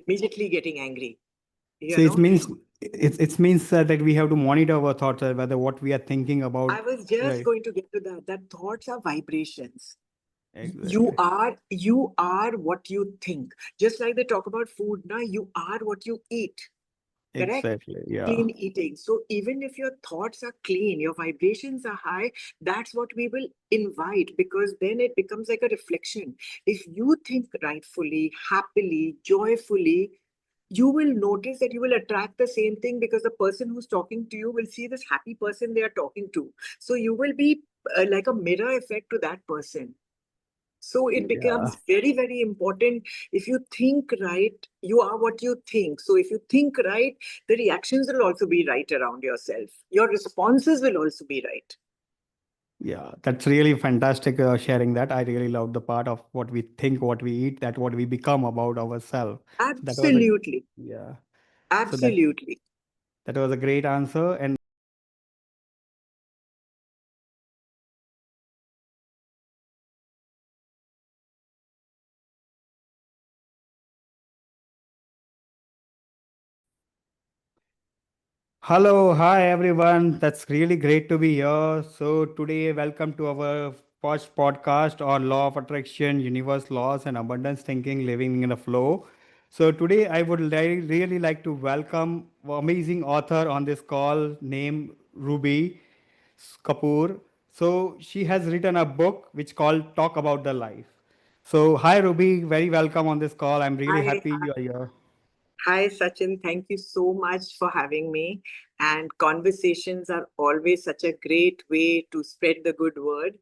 immediately getting angry, So you it know. means it means that we have to monitor our thoughts, whether what we are thinking I about. was just Right. going to get to that, that thoughts are vibrations. You Exactly. are you are what you think. Just like they talk about food now, you are what you eat. Correct? Exactly. Yeah. Clean eating. So even if your thoughts are clean, your vibrations are high, that's what we will invite, because then it becomes like a reflection. If you think rightfully, happily, joyfully, you will notice that you will attract the same thing, because the person who's talking to you will see this happy person they are talking to. So you will be like a mirror effect to that person. So it Yeah. becomes very, very important. If you think right, you are what you think. So if you think right, the reactions will also be right around yourself. Your responses will also be right. Yeah, that's really fantastic sharing that. I really love the part of what we think, what we eat, that what we become about ourselves. So that was a Absolutely. yeah. So Absolutely. that was a great answer. And hello, hi everyone. That's really great to be here. So today, welcome to our first podcast on law of attraction, universe laws, and abundance thinking, living in the flow. So today, I would really like to welcome amazing author on this call named Ruby Kapoor. So she has written a book which called Talk About the Life. So hi Ruby, very welcome on this call. I'm really Hi, happy you are here. hi, Sachin. Thank you so much for having me. And conversations are always such a great way to spread the good word.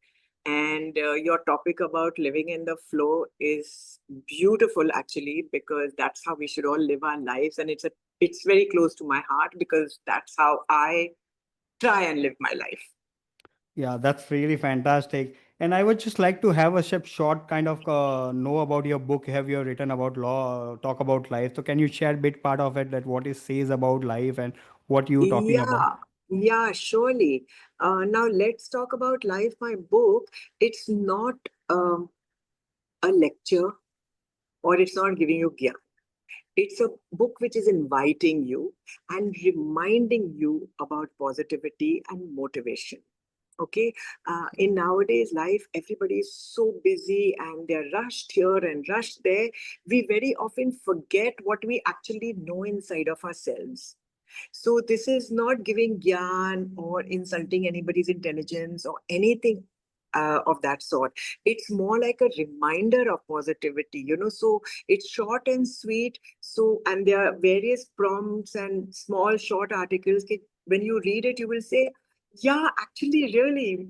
And your topic about living in the flow is beautiful, actually, because that's how we should all live our lives. And it's very close to my heart, because that's how I try and live my life. Yeah, that's really fantastic. And I would just like to have a short kind of know about your book. Have you written about law, talk about life? So can you share a bit part of it that what it says about life and what you talking about? Yeah, yeah, surely. Now let's talk about life. My book, it's not a lecture, or it's not giving you gyan. It's a book which is inviting you and reminding you about positivity and motivation. Okay. In nowadays life, everybody is so busy and they're rushed here and rushed there. We very often forget what we actually know inside of ourselves. So this is not giving gyan or insulting anybody's intelligence or anything of that sort. It's more like a reminder of positivity, So it's short and sweet. So, and there are various prompts and small short articles. When you read it, you will say, yeah, actually, really,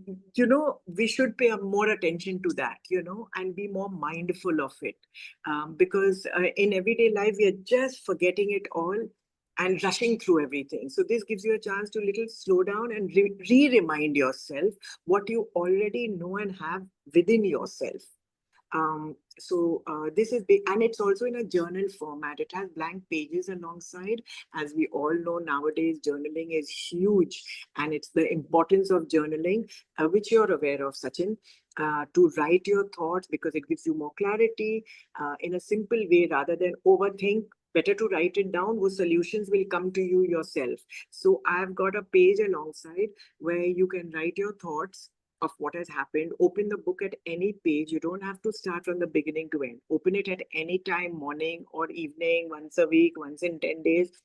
we should pay more attention to that, and be more mindful of it. Because in everyday life, we are just forgetting it all and rushing through everything. So this gives you a chance to little slow down and re-remind yourself what you already know and have within yourself. This is big, and it's also in a journal format. It has blank pages alongside. As we all know, nowadays journaling is huge, and it's the importance of journaling, which you're aware of, Sachin. To write your thoughts, because it gives you more clarity in a simple way rather than overthink. Better to write it down, whose solutions will come to you yourself. So I've got a page alongside where you can write your thoughts of what has happened. Open the book at any page. You don't have to start from the beginning to end. Open it at any time, morning or evening, once a week, once in 10 days,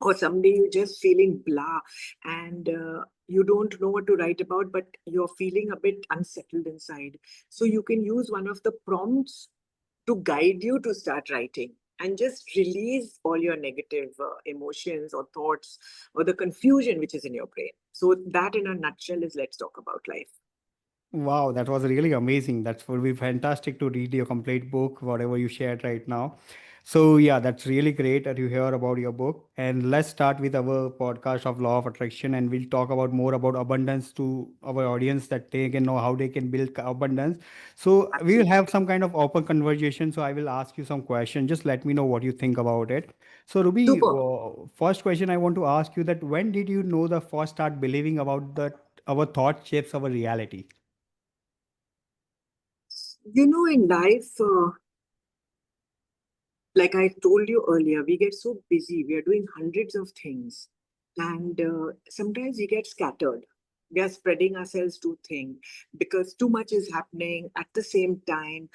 or someday you're just feeling blah, and you don't know what to write about, but you're feeling a bit unsettled inside. So you can use one of the prompts to guide you to start writing, and just release all your negative emotions or thoughts or the confusion which is in your brain. So that in a nutshell is Let's Talk About Life. Wow, that was really amazing. That would be fantastic to read your complete book, whatever you shared right now. So yeah, that's really great that you hear about your book. And let's start with our podcast of law of attraction, and we'll talk about more about abundance to our audience that they can know how they can build abundance. So we will have Absolutely. some kind of open conversation. So I will ask you some questions. Just let me know what you think about it. So Ruby, Super. first question I want to ask you that when did you know the first start believing about that our thought shapes our reality? In life, Like I told you earlier, we get so busy, we are doing hundreds of things, and sometimes we get scattered. We are spreading ourselves too thin because too much is happening at the same time.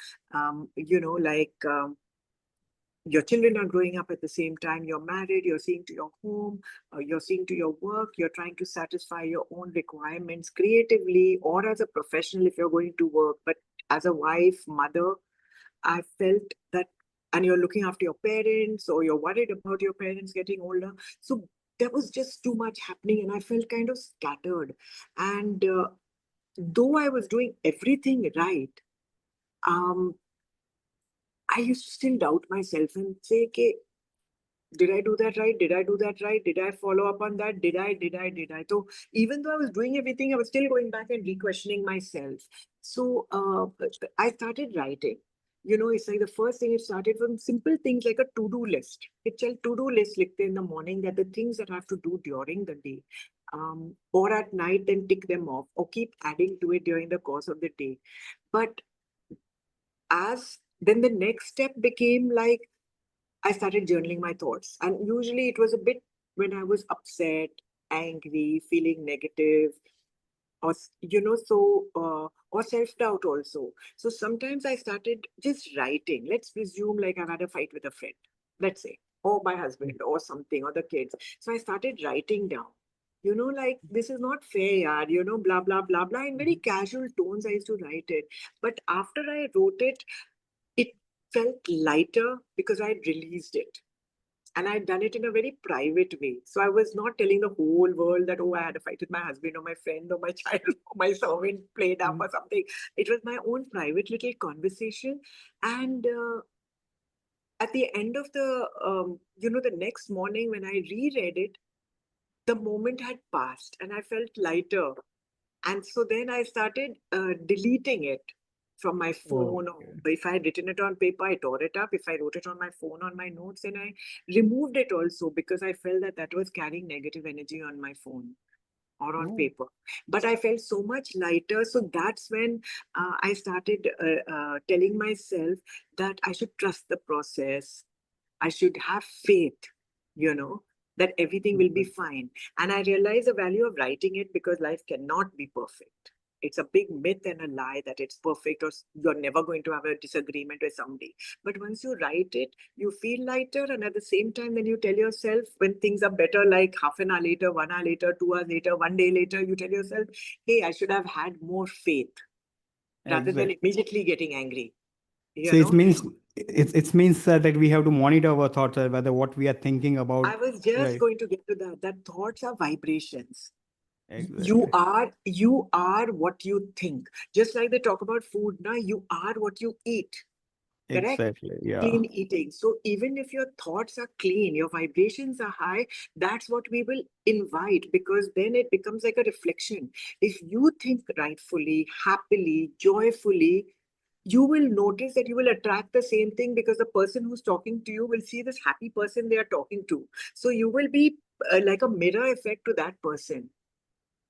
Your children are growing up at the same time, you're married, you're seeing to your home, you're seeing to your work, you're trying to satisfy your own requirements creatively or as a professional if you're going to work. But as a wife, mother, I felt that, and you're looking after your parents or you're worried about your parents getting older. So there was just too much happening, and I felt kind of scattered. And though I was doing everything right, um, I used to still doubt myself and say, okay, did I do that right? Did I do that right? Did I follow up on that? Did I? So even though I was doing everything, I was still going back and re-questioning myself. So I started writing. It's like the first thing, it started from simple things like a to-do list. It's a to-do list likhte in the morning, that the things that I have to do during the day. Or at night, then tick them off or keep adding to it during the course of the day. But as then the next step became like, I started journaling my thoughts. And usually it was a bit when I was upset, angry, feeling negative, or self-doubt also. So sometimes I started just writing. Let's presume like I've had a fight with a friend, let's say, or my husband or something, or the kids. So I started writing down. Like, this is not fair, yaar, blah, blah, blah, blah. In very casual tones, I used to write it. But after I wrote it, it felt lighter because I had released it. And I'd done it in a very private way. So I was not telling the whole world that, oh, I had a fight with my husband or my friend or my child or my servant played up or something. It was my own private little conversation. And at the end of the next morning when I reread it, the moment had passed and I felt lighter. And so then I started deleting it from my phone. Or Okay. if I had written it on paper, I tore it up. If I wrote it on my phone, on my notes, and I removed it also because I felt that that was carrying negative energy on my phone or on Oh, paper. But I felt so much lighter. So that's when I started telling myself that I should trust the process. I should have faith, you know, that everything will be okay. fine. And I realize the value of writing it because life cannot be perfect. It's a big myth and a lie that it's perfect or you're never going to have a disagreement with somebody. But once you write it, you feel lighter. And at the same time, when you tell yourself when things are better, like half an hour later, 1 hour later, 2 hours later, one day later, you tell yourself, hey, I should have had more faith rather than Exactly. immediately getting angry, you So it know. means it means that we have to monitor our thoughts, whether what we are thinking I about. was just Right. going to get to that. That thoughts are vibrations. You Exactly. are you are what you think. Just like they talk about food now, you are what you eat. Correct? Exactly. Yeah. Clean eating. So even if your thoughts are clean, your vibrations are high, that's what we will invite, because then it becomes like a reflection. If you think rightfully, happily, joyfully, you will notice that you will attract the same thing, because the person who's talking to you will see this happy person they are talking to. So you will be like a mirror effect to that person.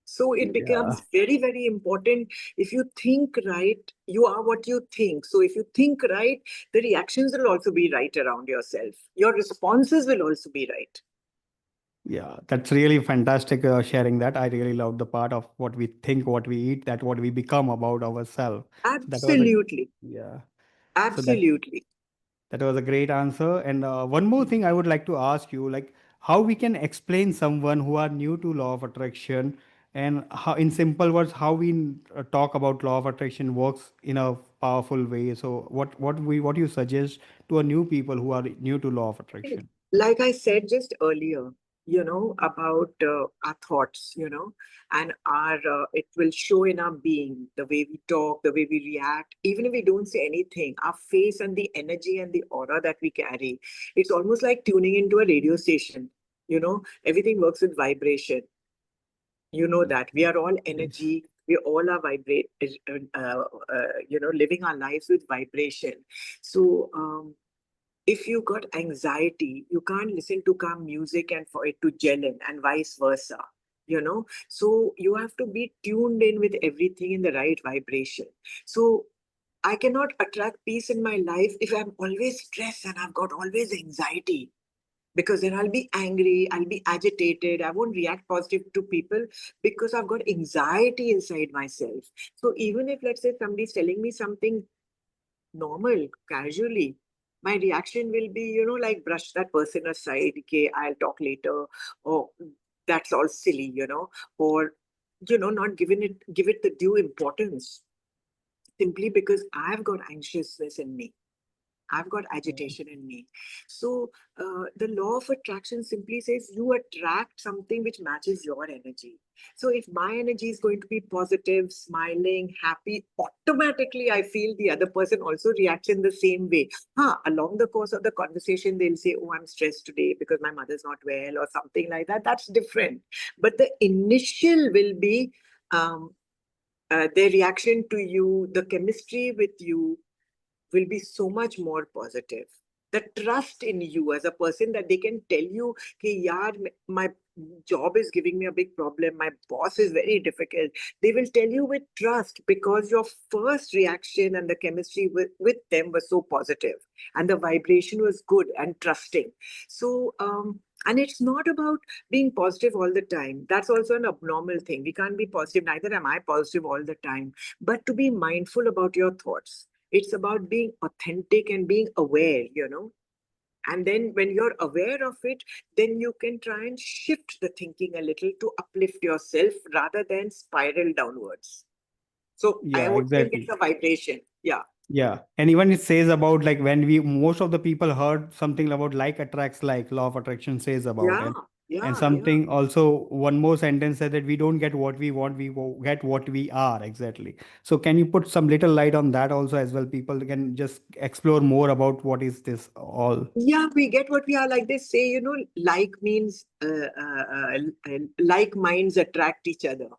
So it Yeah. becomes very, very important. If you think right, you are what you think. So if you think right, the reactions will also be right around yourself. Your responses will also be right. Yeah, that's really fantastic sharing that. I really love the part of what we think, what we eat, that what we become about ourselves. So that was a Absolutely. yeah. So Absolutely. that was a great answer. And one more thing I would like to ask you, like how we can explain someone who are new to law of attraction, and how, in simple words, how we talk about law of attraction works in a powerful way. So what you suggest to a new people who are new to law of attraction? Like I said just earlier, about our thoughts, and it will show in our being, the way we talk, the way we react, even if we don't say anything, our face and the energy and the aura that we carry. It's almost like tuning into a radio station. Everything works with vibration. You know that we are all Yes. energy. We all are living our lives with vibration. So, if you got anxiety, you can't listen to calm music and for it to gel in, and vice versa. So you have to be tuned in with everything in the right vibration. So I cannot attract peace in my life if I'm always stressed and I've got always anxiety, because then I'll be angry, I'll be agitated, I won't react positive to people because I've got anxiety inside myself. So even if, let's say, somebody's telling me something normal, casually, my reaction will be, like brush that person aside, okay, I'll talk later, or that's all silly, or not give it the due importance, simply because I've got anxiousness in me. I've got agitation in me. So the law of attraction simply says you attract something which matches your energy. So if my energy is going to be positive, smiling, happy, automatically I feel the other person also reacts in the same way. Along the course of the conversation, they'll say, oh, I'm stressed today because my mother's not well or something like that. That's different. But the initial will be their reaction to you, the chemistry with you, will be so much more positive. The trust in you as a person, that they can tell you, hey, yaar, my job is giving me a big problem. My boss is very difficult. They will tell you with trust because your first reaction and the chemistry with them was so positive and the vibration was good and trusting. So, and it's not about being positive all the time. That's also an abnormal thing. We can't be positive. Neither am I positive all the time. But to be mindful about your thoughts, it's about being authentic and being aware. And then when you're aware of it, then you can try and shift the thinking a little to uplift yourself rather than spiral downwards. So I Yeah, would think it's exactly. a vibration. Yeah. Yeah, and even it says about like when we most of the people heard something about like attracts like, law of attraction says about Yeah. it, and Yeah. Yeah. something also one more sentence said that we don't get what we want, get what we are exactly. So can you put some little light on that also as well? People can just explore more about what is this all. Yeah, we get what we are. Like they say, like means like minds attract each other.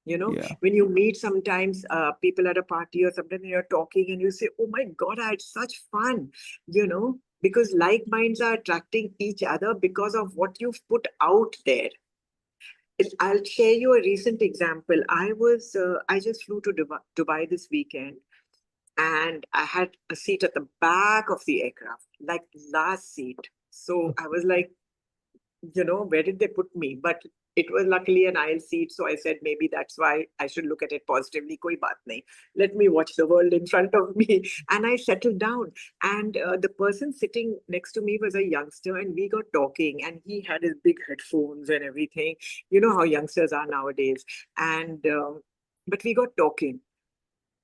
Yeah, When you meet sometimes people at a party or something, and you're talking and you say, oh my God, I had such fun, because like minds are attracting each other because of what you've put out there. I'll share you a recent example. I just flew to Dubai this weekend, and I had a seat at the back of the aircraft, like last seat. So I was like, where did they put me? But it was luckily an aisle seat. So I said, maybe that's why I should look at it positively. Koi baat nahi. Let me watch the world in front of me. And I settled down. And the person sitting next to me was a youngster, and we got talking, and he had his big headphones and everything. You know how youngsters are nowadays. And, but we got talking.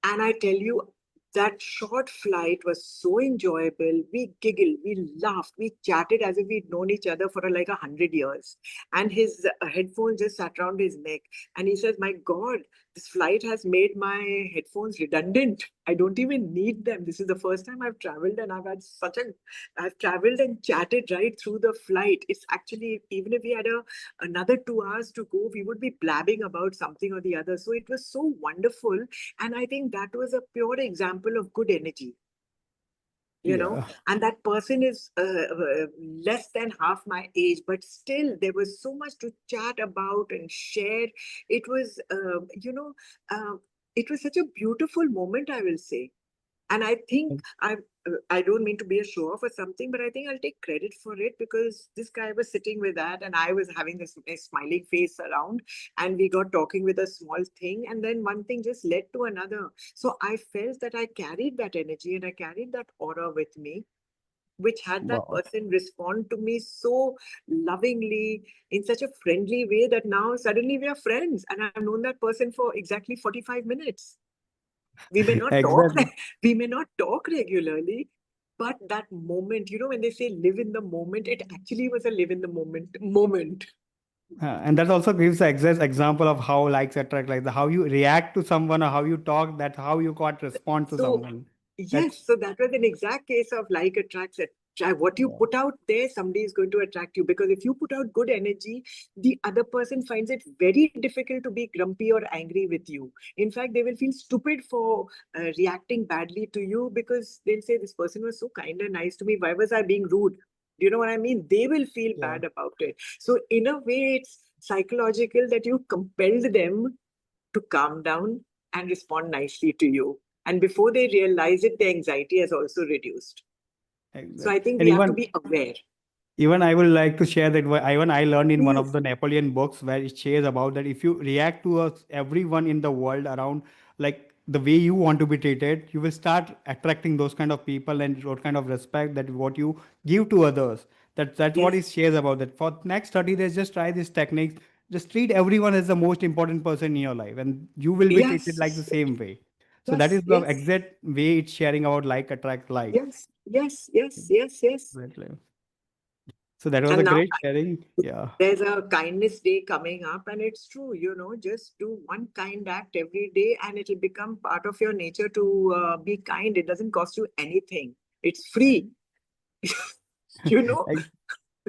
And I tell you, that short flight was so enjoyable. We giggled, we laughed, we chatted as if we'd known each other for like 100 years. And his headphones just sat around his neck. And he says, my God, this flight has made my headphones redundant. I don't even need them. This is the first time I've traveled, and I've traveled and chatted right through the flight. It's actually, even if we had another 2 hours to go, we would be blabbing about something or the other. So it was so wonderful, and I think that was a pure example of good energy, yeah, and that person is less than half my age, but still there was so much to chat about and share. It was, uh, it was such a beautiful moment, I will say. And I think I don't mean to be a show off or something, but I think I'll take credit for it, because this guy was sitting with that, and I was having this a smiling face around, and we got talking with a small thing, and then one thing just led to another. So I felt that I carried that energy and I carried that aura with me, which had that wow. person respond to me so lovingly, in such a friendly way, that now suddenly we are friends, and I've known that person for exactly 45 minutes. We may not talk, Exactly. we may not talk regularly, but that moment, when they say live in the moment, it actually was a live in the moment. And that also gives the exact example of how likes attract, like the how you react to someone or how you talk, that how you got respond to So someone. yes, That's so that was an exact case of like attracts. What you yeah, put out there, somebody is going to attract you, because if you put out good energy, the other person finds it very difficult to be grumpy or angry with you. In fact, they will feel stupid for reacting badly to you, because they'll say, this person was so kind and nice to me. Why was I being rude? Do you know what I mean? They will feel yeah. bad about it. So in a way, it's psychological that you compelled them to calm down and respond nicely to you. And before they realize it, the anxiety has also reduced. So I Exactly. think And we have to even be aware. even I would like to share that even I learned in one of Yes, the Napoleon books where it shares about that if you react to everyone in the world around like the way you want to be treated, you will start attracting those kind of people and what kind of respect that what you give to others. That's what yes, it shares about that. For next 30 days, just try these techniques. Just treat everyone as the most important person in your life, and you will be treated like the yes, same way. So that yes, is the yes, exact way it's sharing about like attract like. yes, yes, yes, yes, yes. Exactly. So that was a And now great sharing. Yeah. there's a kindness day coming up, and it's true, just do one kind act every day, and it'll become part of your nature to be kind. It doesn't cost you anything, it's free, you know. Ex-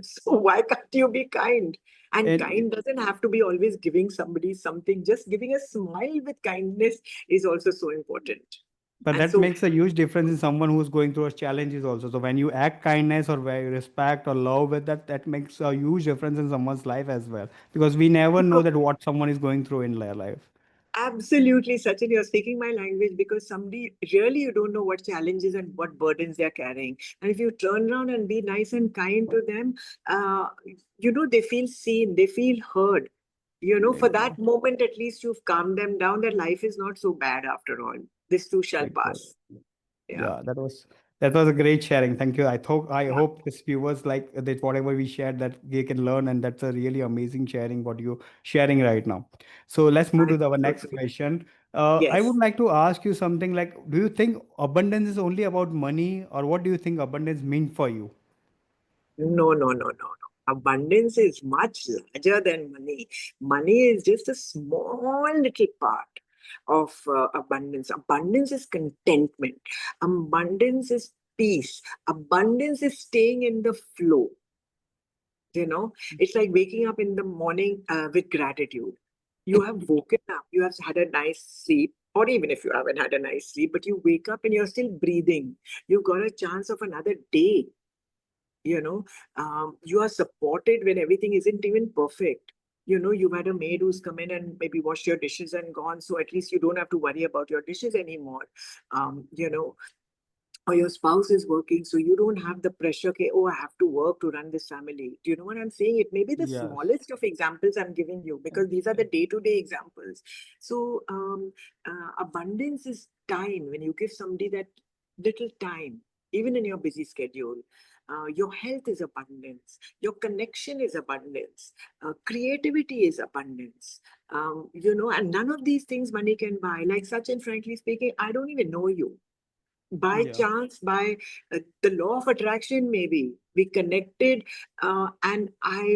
So why can't you be kind? And and kind doesn't have to be always giving somebody something. Just giving a smile with kindness is also so important. but And that so makes a huge difference in someone who's going through a challenges also. So when you act kindness or where you respect or love with that, that makes a huge difference in someone's life as well. Because we never know that what someone is going through in their life. absolutely, Sachin, you're speaking my language because somebody really you don't know what challenges and what burdens they're carrying. And if you turn around and be nice and kind to them, uh, they feel seen, they feel heard. For that Exactly. moment, at least you've calmed them down that life is not so bad after all. This too shall Exactly. pass. Yeah. Yeah, that was a great sharing. Thank you. I Yeah. hope this viewers like that whatever we shared that they can learn, and that's a really amazing sharing what you sharing right now. So let's move I to our so next agree. question. I would Yes. like to ask you something like, do you think abundance is only about money, or what do you think abundance mean for you? No, no, no, no, no. Abundance is much larger than money. Money is just a small little part of abundance. Abundance is contentment. Abundance is peace. Abundance is staying in the flow. It's like waking up in the morning with gratitude. You have woken up, you have had a nice sleep, or even if you haven't had a nice sleep, but you wake up and you're still breathing. You've got a chance of another day. you know you are supported when everything isn't even perfect. You've had a maid who's come in and maybe washed your dishes and gone, so at least you don't have to worry about your dishes anymore. um, you know or your spouse is working, so you don't have the pressure, okay, oh, I have to work to run this family. Do you know what I'm saying? It may be the Yes. smallest of examples I'm giving you, because these are the Exactly. day-to-day examples. So abundance is time. When you give somebody that little time, even in your busy schedule, your health is abundance, your connection is abundance, creativity is abundance. And none of these things money can buy. Like Sachin, frankly speaking, I don't even know you. By Yeah. chance, by the law of attraction, maybe we connected, and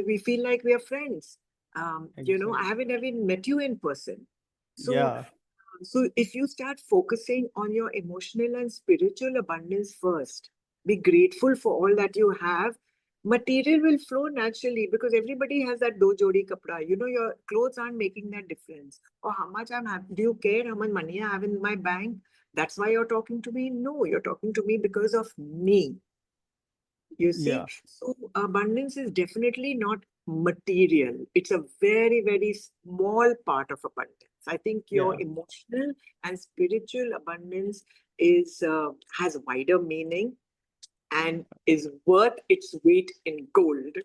we feel like we are friends. I Exactly. haven't even met you in person. So Yeah. if you start focusing on your emotional and spiritual abundance first, be grateful for all that you have. Material will flow naturally, because everybody has that do jodi kapra. Your clothes aren't making that difference. Or how much I'm happy. Do you care how much money I have in my bank? That's why you're talking to me? No, you're talking to me because of me. You see, Yeah. so abundance is definitely not material. It's a very, very small part of abundance. I think your Yeah. emotional and spiritual abundance is has wider meaning and is worth its weight in gold.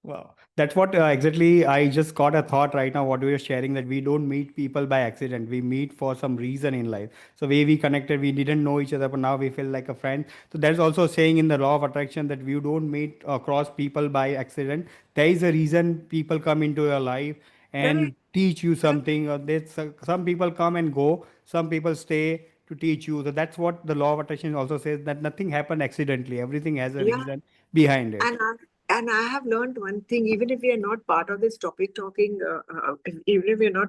Wow, that's what exactly I just got a thought right now. What we are sharing that we don't meet people by accident. We meet for some reason in life. So we connected, we didn't know each other, but now we feel like a friend. So there's also a saying in the law of attraction that we don't meet across people by accident. There is a reason people come into your life and Correct. teach you Correct. something. Or there's some people come and go. Some people stay to teach you. So that's what the law of attraction also says that nothing happened accidentally. Everything has a Yeah. reason behind it. And I have learned one thing, even if we are not part of this topic talking, even if we're not,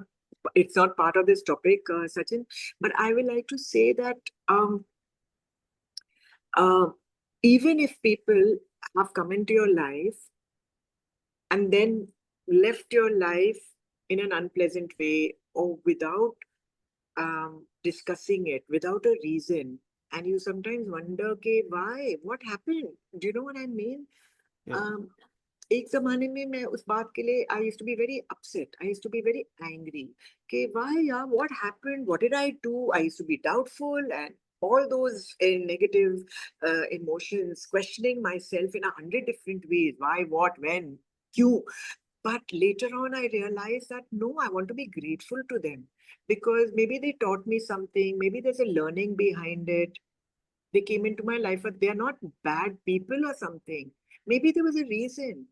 it's not part of this topic, Sachin, but I will like to say that um, uh, even if people have come into your life and then left your life in an unpleasant way, or without discussing it, without a reason, and you sometimes wonder, okay, why? What happened? Do you know what I mean? Yeah. Um, एक जमाने में मैं उस बात के लिए I used to be very upset, I used to be very angry कि why यार, what happened, what did I do, I used to be doubtful and all those negative emotions, questioning myself in 100 different ways, why, what, when, you. But later on I realized that no, I want to be grateful to them, because maybe they taught me something, maybe there's a learning behind it. They came into my life, but they are not bad people or something. Maybe there was a reason,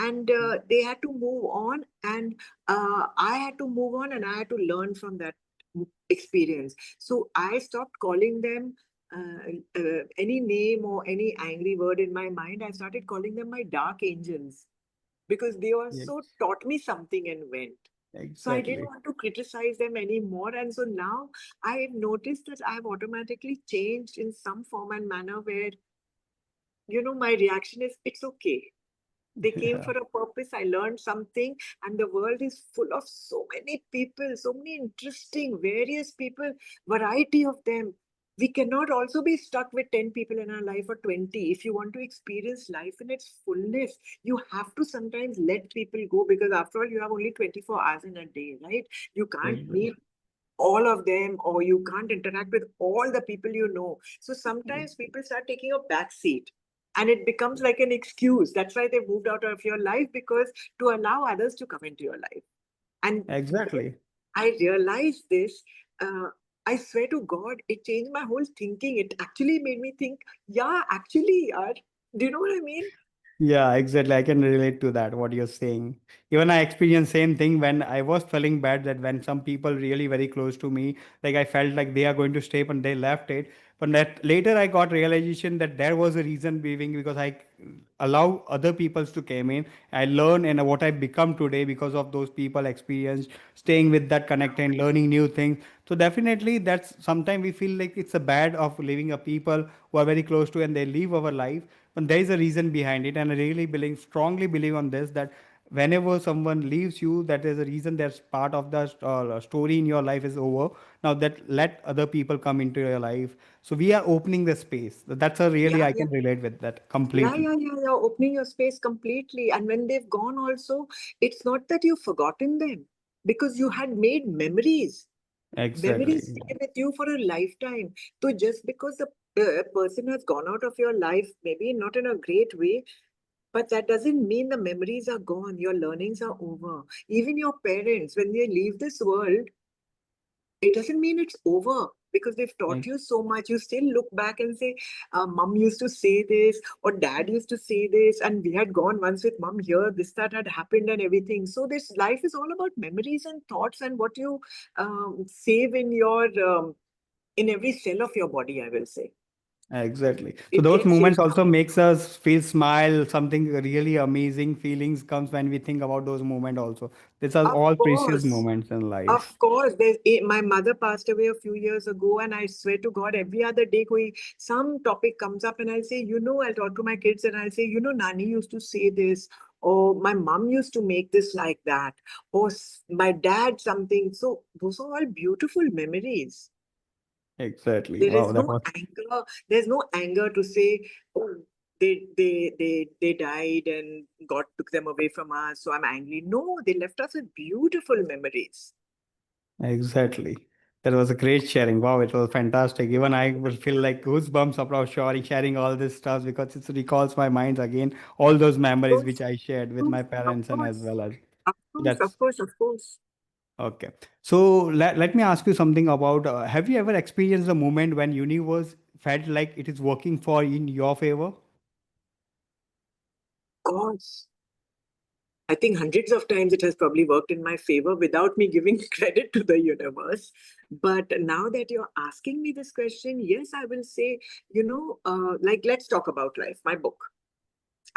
and they had to move on, and I had to move on, and I had to learn from that experience. So I stopped calling them any name or any angry word in my mind. I started calling them my dark angels, because they also Yes, taught me something and went. So I didn't exactly. want to criticize them anymore. And so now I've noticed that I've automatically changed in some form and manner where, my reaction is it's okay. They came Yeah, for a purpose. I learned something, and the world is full of so many people, so many interesting, various people, variety of them. We cannot also be stuck with 10 people in our life or 20. If you want to experience life in its fullness, you have to sometimes let people go, because after all, you have only 24 hours in a day, right? You can't exactly. meet all of them, or you can't interact with all the people you know. So sometimes people start taking a back seat, and it becomes like an excuse. That's why they moved out of your life, because to allow others to come into your life. And when Exactly. I realized this, uh, I swear to God, it changed my whole thinking. It actually made me think, yeah, actually, do you know what I mean? Yeah, exactly. I can relate to that, what you're saying. Even I experienced same thing when I was feeling bad that when some people really very close to me, like I felt like they are going to stay, but they left it. But that later I got realization that there was a reason being because I allow other peoples to came in. I learn and what I become today because of those people experience, staying with that connect and learning new things. So definitely that's sometimes we feel like it's a bad of leaving a people who are very close to and they leave our life, but there is a reason behind it, and I really believe, strongly believe on this that whenever someone leaves you, that is a reason. That's part of the story in your life is over. Now that let other people come into your life. So we are opening the space. That's a Yeah, really I yeah. can relate with that Yeah, completely. yeah, yeah, yeah. Opening your space completely. And when they've gone, also, it's not that you've forgotten them, because you had made memories. Exactly. Memories stay with you for a lifetime. So just because the person has gone out of your life, maybe not in a great way, but that doesn't mean the memories are gone. Your learnings are over. Even your parents, when they leave this world, it doesn't mean it's over, because they've taught Ex- you so much. You still look back and say, Mom used to say this, or Dad used to say this, and we had gone once with Mom here, this, that had happened, and everything. So, this life is all about memories and thoughts, and what you save in in every cell of your body, I will say. Exactly. So It those gets moments into. also makes us feel smile. Something really amazing feelings comes when we think about those moments. Also, these are Of all precious course. moments in Of life. course, my mother passed away a few years ago, and I swear to God, every other day, some topic comes up, and I'll say, I'll talk to my kids, and I'll say, Nani used to say this, or my mom used to make this like that, or my dad something. So those are all beautiful memories. Exactly. There Wow, is that no was anger. There's no anger to say, oh, they died and God took them away from us, so I'm angry. No, they left us with beautiful memories. exactly. That was a great sharing. Wow, it was fantastic. Even I will feel like goosebumps about sharing all this stuff because it recalls my mind again, all those memories which Course, I shared with course, my of parents and as course, well as of course, that's of course, of course. okay. So let me ask you something about have you ever experienced a moment when universe felt like it is working for in your favor? Course. I think hundreds of times it has probably worked in my favor without me giving credit to the universe. But now that you're asking me this question, yes, I will say, like, let's talk about life, my book.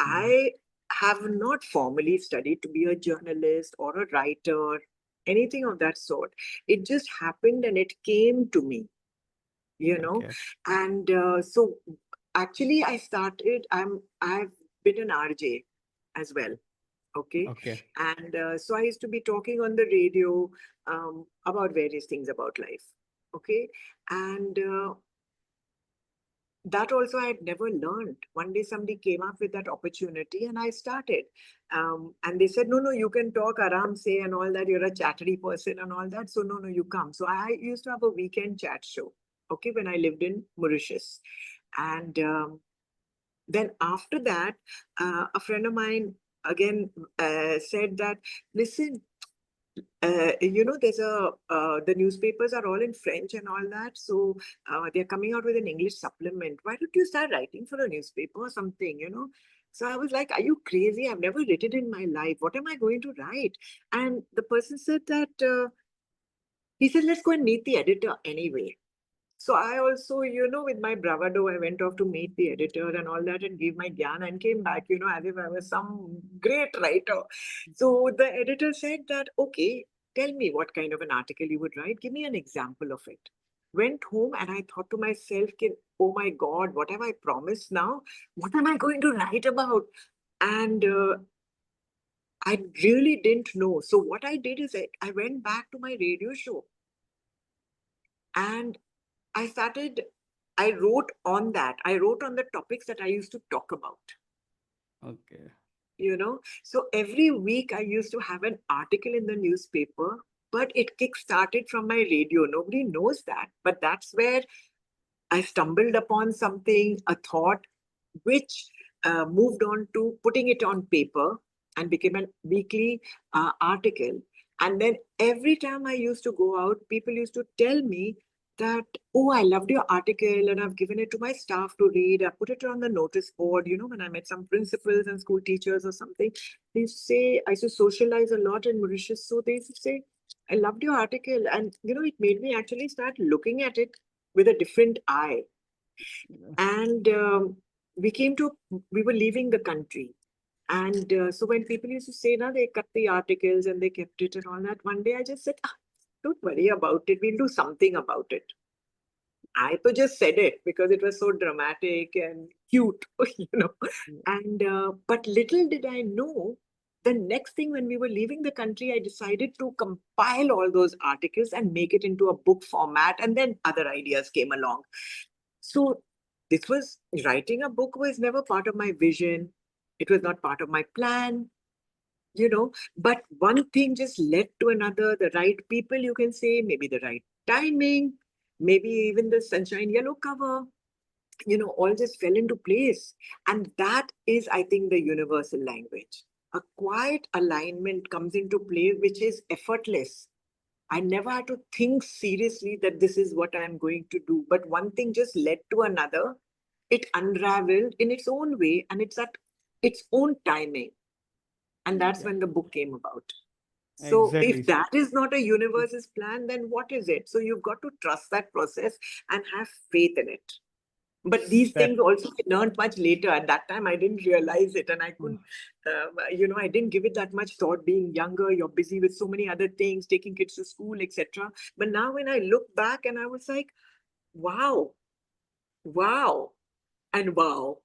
Mm. I have not formally studied to be a journalist or a writer, anything of that sort. It just happened and it came to me, you know. Okay. And so actually I've been an RJ as well. Okay. Okay. And so I used to be talking on the radio about various things about life. Okay. And that also I had never learned. One day somebody came up with that opportunity and I started. And they said, no, no, you can talk aram say and all that. You're a chattery person and all that. So no, no, you come. So I used to have a weekend chat show, okay, when I lived in Mauritius. And then after that, a friend of mine again said that, listen, there's the newspapers are all in French and all that. So they're coming out with an English supplement. Why don't you start writing for a newspaper or something? So I was like, are you crazy? I've never written in my life. What am I going to write? And the person said that, he said, let's go and meet the editor anyway. So I also, with my bravado, I went off to meet the editor and all that and gave my gyan and came back, as if I was some great writer. So the editor said that, okay, tell me what kind of an article you would write. Give me an example of it. Went home and I thought to myself, oh my God, what have I promised now? What am I going to write about? And I really didn't know. So what I did is I went back to my radio show and I started, I wrote on that. I wrote on the topics that I used to talk about, Okay. So every week I used to have an article in the newspaper, but it kick-started from my radio. Nobody knows that, but that's where I stumbled upon something, a thought, which moved on to putting it on paper and became a weekly article. And then every time I used to go out, people used to tell me that, oh, I loved your article and I've given it to my staff to read. I put it on the notice board, when I met some principals and school teachers or something. They used to say, I used to socialize a lot in Mauritius. So they used to say, I loved your article. And, it made me actually start looking at it with a different eye. And we were leaving the country. And so when people used to say, they cut the articles and they kept it and all that, one day I just said, don't worry about it. We'll do something about it. I to just said it because it was so dramatic and cute, And but little did I know, the next thing when we were leaving the country, I decided to compile all those articles and make it into a book format, and then other ideas came along. So this was writing a book was never part of my vision. It was not part of my plan. But one thing just led to another. The right people, you can say, maybe the right timing, maybe even the sunshine yellow cover, all just fell into place. And that is, I think, the universal language. A quiet alignment comes into play, which is effortless. I never had to think seriously that this is what I'm going to do. But one thing just led to another. It unraveled in its own way and it's at its own timing. And that's Yeah. when the book came about. So if Exactly. that is not a universe's plan, then what is it? So you've got to trust that process and have faith in it. But these That things also I learned much later. At that time, I didn't realize it, and I couldn't, I didn't give it that much thought. Being younger, you're busy with so many other things, taking kids to school, etc. But now, when I look back, and I was like, wow, wow, and wow.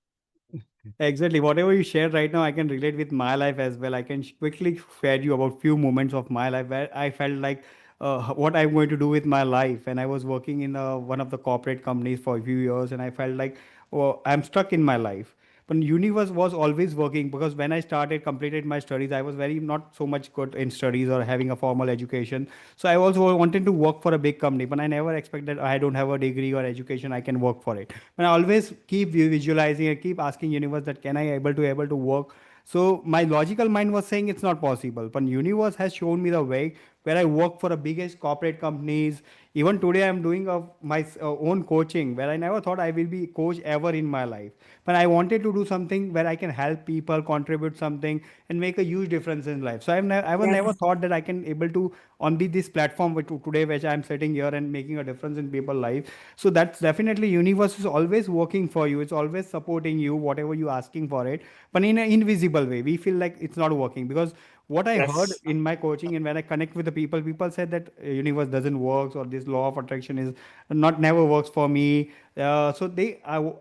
exactly. Whatever you shared right now, I can relate with my life as well. I can quickly share you about few moments of my life where I felt like what I'm going to do with my life. And I was working in one of the corporate companies for a few years, and I felt like, oh, I'm stuck in my life. But universe was always working because when I started completed my studies, I was very not so much good in studies or having a formal education. So I also wanted to work for a big company, but I never expected I don't have a degree or education, I can work for it. And I always keep visualizing and keep asking universe that can I able to work. So my logical mind was saying it's not possible, but universe has shown me the way where I work for the biggest corporate companies. Even today, I'm doing my own coaching where I never thought I will be coach ever in my life. But I wanted to do something where I can help people, contribute something, and make a huge difference in life. So I was never Yes, thought that I can able to on this platform today, which I'm sitting here and making a difference in people's life. So that's definitely universe is always working for you. It's always supporting you, whatever you asking for it, but in an invisible way. We feel like it's not working because what I heard yes, in my coaching and when I connect with the people said that universe doesn't work or this law of attraction is not never works for me. So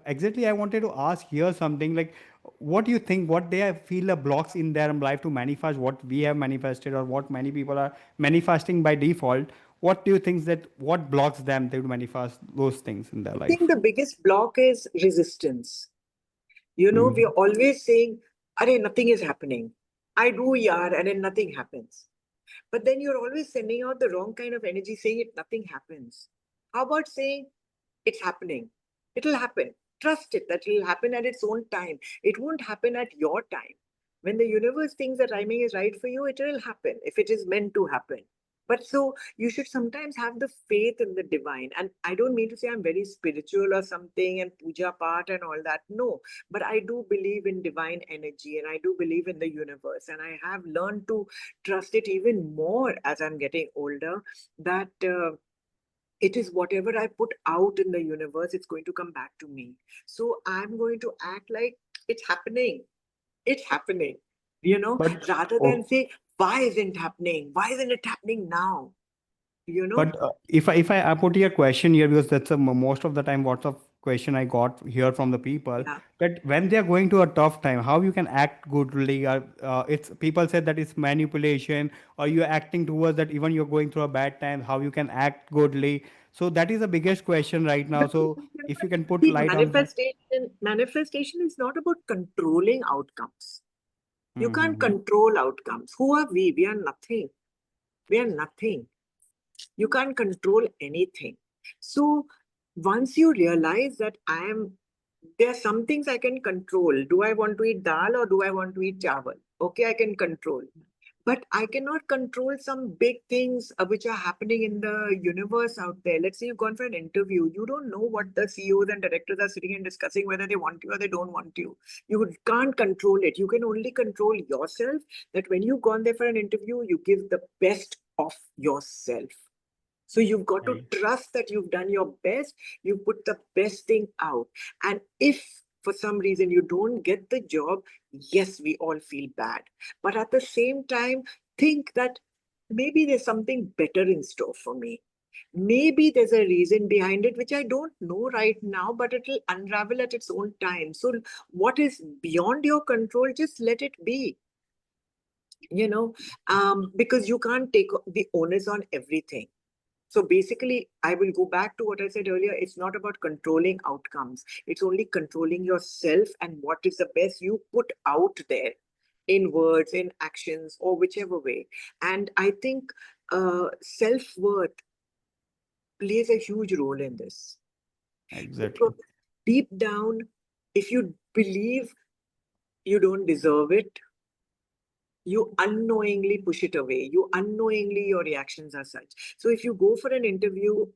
exactly I wanted to ask here something like what do you think what they feel the blocks in their life to manifest what we have manifested or what many people are manifesting by default. what do you think that what blocks them to manifest those things in their I think life? the biggest block is resistance. We are Mhm. always saying, Arey, nothing is happening. I do, yaar, and then nothing happens. But then you're always sending out the wrong kind of energy saying it, nothing happens. How about saying it's happening? It'll happen. Trust it that it'll happen at its own time. It won't happen at your time. When the universe thinks the timing is right for you, it will happen if it is meant to happen. But so you should sometimes have the faith in the divine. And I don't mean to say I'm very spiritual or something and puja part and all that. No, but I do believe in divine energy and I do believe in the universe. And I have learned to trust it even more as I'm getting older, that it is whatever I put out in the universe, it's going to come back to me. So I'm going to act like it's happening. It's happening, But rather than oh, say, why isn't it happening? Why isn't it happening now? You know? but if I put your question here, because that's most of the time what's the question I got here from the people, Yeah. that when they are going to a tough time, how you can act goodly, or it's people said that it's manipulation, or you're acting towards that even you're going through a bad time, how you can act goodly. So that is the biggest question right now. Because So if you can put see, light on that. manifestation is not about controlling outcomes. You can't Mm-hmm. control outcomes. Who are we? We are nothing. We are nothing. You can't control anything. So once you realize that there are some things I can control. Do I want to eat dal or do I want to eat chawal? Okay, I can control. But I cannot control some big things which are happening in the universe out there. Let's say you've gone for an interview. You don't know what the CEOs and directors are sitting and discussing, whether they want you or they don't want you. You can't control it. You can only control yourself, that when you've gone there for an interview, you give the best of yourself. So you've got to Right. trust that you've done your best, you put the best thing out. And if for some reason you don't get the job, yes, we all feel bad. But at the same time, think that maybe there's something better in store for me. Maybe there's a reason behind it, which I don't know right now, but it'll unravel at its own time. So, what is beyond your control, just let it be, you know, because you can't take the onus on everything. So basically, I will go back to what I said earlier. It's not about controlling outcomes. It's only controlling yourself and what is the best you put out there in words, in actions, or whichever way. And I think self-worth plays a huge role in this. Because Exactly. deep down, if you believe you don't deserve it, you unknowingly push it away. You unknowingly, your reactions are such. So if you go for an interview,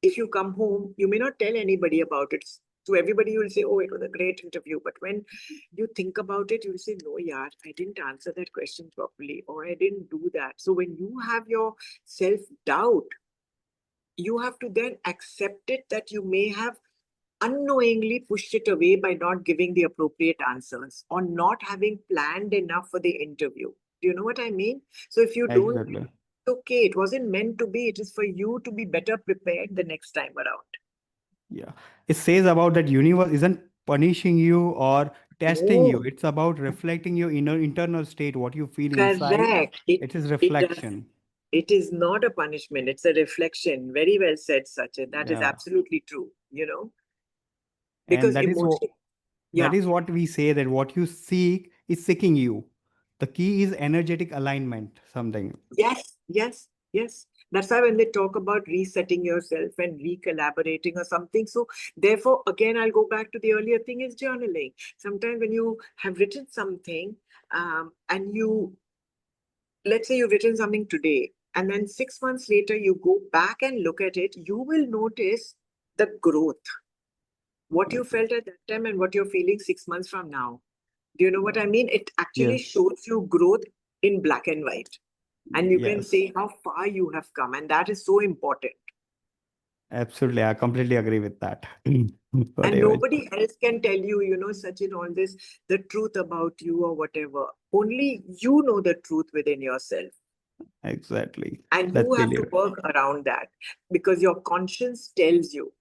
if you come home, you may not tell anybody about it. To everybody, you'll say, oh, it was a great interview. But when you think about it, you'll say, no, yeah, I didn't answer that question properly, or I didn't do that. So when you have your self doubt, you have to then accept it that you may have unknowingly pushed it away by not giving the appropriate answers or not having planned enough for the interview. Do you know what I mean? So if you don't, Exactly. okay, it wasn't meant to be. It is for you to be better prepared the next time around. Yeah. It says about that universe isn't punishing you or testing you. No, It's about reflecting your inner internal state, what you feel inside. correct. It is It does. reflection. It is not a punishment. It's a reflection. Very well said, Sachin. That is Yeah. absolutely true. And Because emotion. that Yeah. is what we say, that what you seek is seeking you. The key is energetic alignment, something. Yes. Yes. Yes. That's why when they talk about resetting yourself and recollaborating or something. So therefore, again, I'll go back to the earlier thing is journaling. Sometimes when you have written something, and let's say you've written something today, and then 6 months later you go back and look at it, you will notice the growth, what you Right. felt at that time and what you're feeling 6 months from now. Do you know what Yeah. I mean? It actually Yes. shows you growth in black and white. And you can Yes. say how far you have come. And that is so important. Absolutely. I completely agree with that. And Whatever. nobody else can tell you, Sachin, all this, the truth about you or whatever. Only you know the truth within yourself. Exactly. And That's you have really to right. work around that because your conscience tells you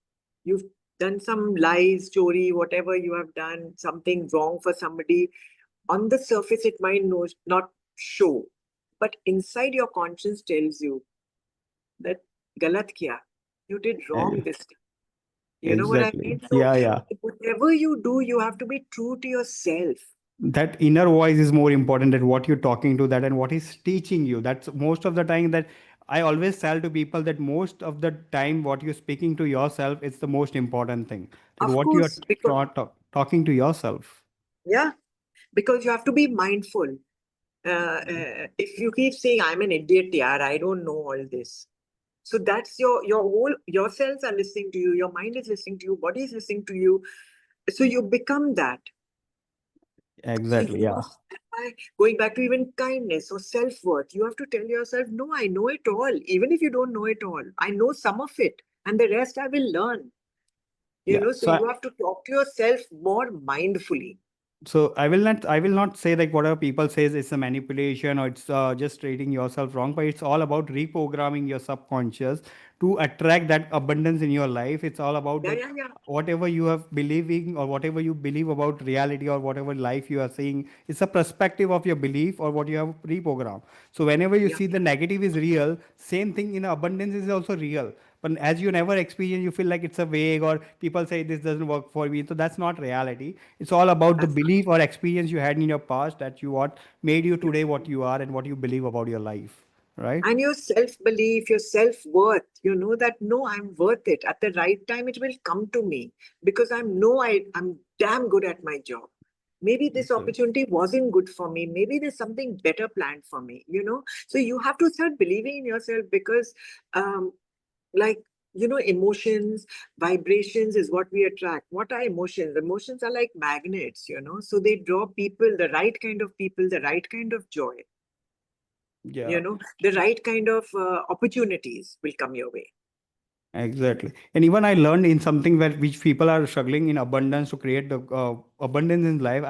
you've done some lies, chori, whatever you have done, something wrong for somebody. On the surface, it might not show, but inside your conscience tells you, that galat kiya, you did wrong Eh, this time. You know what I exactly. mean? So Yeah, yeah. whatever you do, you have to be true to yourself. That inner voice is more important than what you're talking to that and what is teaching you. That's most of the time that I always tell to people that most of the time what you're speaking to yourself is the most important thing. That Of what you are course, because talking to yourself. yeah, because you have to be mindful. If you keep saying I'm an idiot, yeah, I don't know all this. So that's your whole your cells are listening to you, your mind is listening to you, body is listening to you. So you become that. So Exactly. you Yeah. must, by going back to even kindness or self-worth, you have to tell yourself, no, I know it all. Even if you don't know it all, I know some of it, and the rest I will learn. Yeah. So you have to talk to yourself more mindfully. So I will not say like whatever people says it's a manipulation or it's just treating yourself wrong, but it's all about reprogramming your subconscious to attract that abundance in your life. It's all about Yeah, that yeah, yeah, whatever you have believing or whatever you believe about reality or whatever life you are seeing, it's a perspective of your belief or what you have reprogrammed. So whenever you yeah. see the negative is real, same thing in abundance is also real. But as you never experience, you feel like it's a vague or people say this doesn't work for me. So that's not reality. It's all about the That's belief or experience you had in your past that you what made you yeah. today what you are and what you believe about your life. Right? And your self belief, your self worth, you know that no, I'm worth it. At the right time, it will come to me because I'm damn good at my job. Maybe this Exactly. opportunity wasn't good for me. Maybe there's something better planned for me. So you have to start believing in yourself because, um, like, emotions, vibrations is what we attract. What are emotions? Emotions are like magnets. So they draw people, the right kind of people, the right kind of joy Yeah. the right kind of opportunities will come your way. Exactly. And even I learned in something where which people are struggling in abundance to create the abundance in life.